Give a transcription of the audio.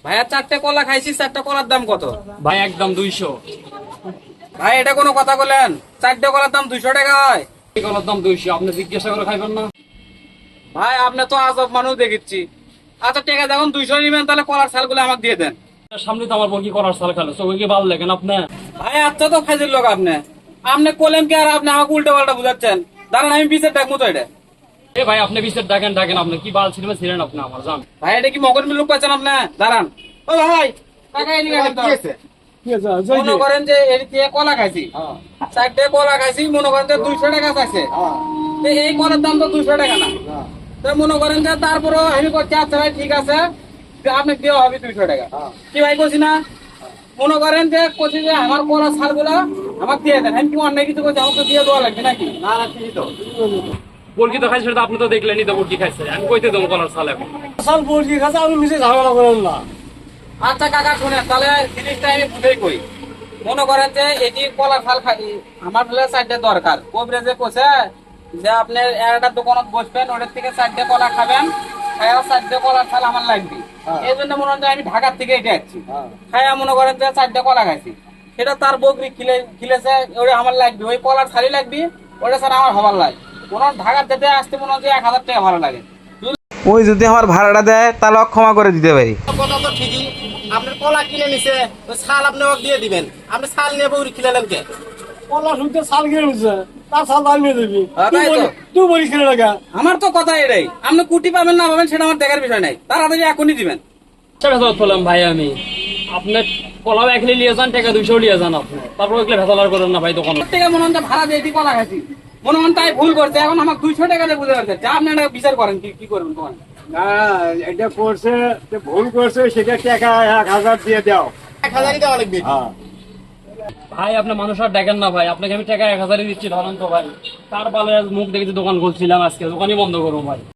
ভাইয়া 4টে কলা খাইছি, 4টা কলার দাম কত? ভাই একদম 200। ভাই এটা কোনো কথা বলেন? 4টে কলার দাম 200 টাকা হয়? এই কলার দাম 200, আপনি জিজ্ঞাসা করে খাইবেন না? ভাই আপনি তো আজব মানুষ দেখেছি। আচ্ছা ঠিক আছে, এখন 200 নিবেন তাহলে কলার ছালগুলো আমাকে দিয়ে দেন। সামনে তো আমার বকি করার সাল খেলো, চোখে কি ভালো লাগেন আপনি? ভাই আচ্ছা তো ফাজিল লোক আপনি। আপনি কলেম কি আর আপনি আমাকে উল্টো পাল্টা বুঝাচ্ছেন? দাঁড়ান আমি বিচার ডাকবো তো এটা। এ ভাই আপনি বিচার ডাকেন আপনি কি বাল ছিলেন আপনি আমার জান। ভাই এটা কি মগর লোক পাচ্ছেন আপনি? দাঁড়ান। ও ভাই কাকা এদিকে আসেন তো। মনে করেন যে এর থেকে কলা খাইছি, 4টে কলা খাইছি, মনে করেন যে 200 টাকা চাইছে। তো এই কলার দাম তো 200 টাকা না। তো মনে করেন যে তারপরও আমি করছি আচ্ছা ভাই ঠিক আছে, যে আপনি দেওয়া হবে 200 টাকা। কি ভাই করছি না? মনে করেন যে করছি যে আমার কলা ছালগুলা আমাকে দিয়ে দেন। আমি কি অন্যায় কিছু করছি? আমাকে দিয়ে দেওয়া লাগবে নাকি? না না ঠিক তো। বরকি তো খাইছে, সেটা তো আপনি তো দেখলেনই তো বরকি খাইছে। আমি কইতে দেবো কলার সাল এখন? সাল বলছি খাচ্ছে, আমি মিশে ঝামেলা করেন না। আচ্ছা কাকা শুনেন তাহলে জিনিসটা আমি বুঝেই কই। মনে করেন যে এটি কলা খাল খাই আমার হলে 4টে দরকার। কবরেজে কোসে যে আপনার একটা দোকানত বসবেন, ওটার থেকে 4টে কলা খাবেন, খাইয়া 4টে কলার ছাল আমার লাগবে। এই জন্য মনে হয় আমি ঢাকার থেকে এটা আসছি। খাইয়া মনে করেন যে 4টে কলা খাইছি, সেটা তার বকরি খিলেছে, ওটা আমার লাগবে। ওই কলার ছালি লাগবে, ওটা স্যার আমার হবার লাগে। মনে হয় ঢাকার যেতে আসতে মনে হয় 1000 টাকা ভাড়া লাগে। ওই যদি আমার ভাড়াটা দেয় তাহলে ক্ষমা করে দিতে পারি। কথা তো ঠিকই, আপনার কলা কিনে নিছে, ওই ছাল আপনি ওকে দিয়ে দিবেন। আপনি ছাল নিয়ে বউরি খিলালেন কে? কলা শুনতে সাল কিনে নিচ্ছে, তার সাল দাম নিয়ে দিবি। তাই তো। তুই বলিস কিনে টাকা। আমার তো কথা এটাই, আপনি কুটি পাবেন না পাবেন সেটা আমার দেখার বিষয় নাই, তাড়াতাড়ি এখনই দিবেন। সেটা তো বললাম ভাই আমি, আপনার কলাও একলে নিয়ে যান, টাকা 200 নিয়ে যান আপনি, তারপর ওইগুলো ভেতলার করেন না ভাই দোকান থেকে মনে হয় ভাড়া দিয়ে এটি কলা খাইছি, মনে হয় তাই ভুল করছে। এখন আমার 200 টাকা দিয়ে বুঝে পারছে, আপনি একটা বিচার করেন কি করবেন তোমার? না এটা করছে, ভুল করছে, সেটা টাকা 1000 দিয়ে দাও। 1000ই দেওয়া লাগবে। হ্যাঁ ভাই আপনি মানুষ আর দেখেন না ভাই, আপনাকে আমি টাকা 1000 দিচ্ছি ধরেন তো ভাই, তার বালে মুখ দেখে দোকান খুলছিলাম, আজকে দোকানই বন্ধ করবো ভাই।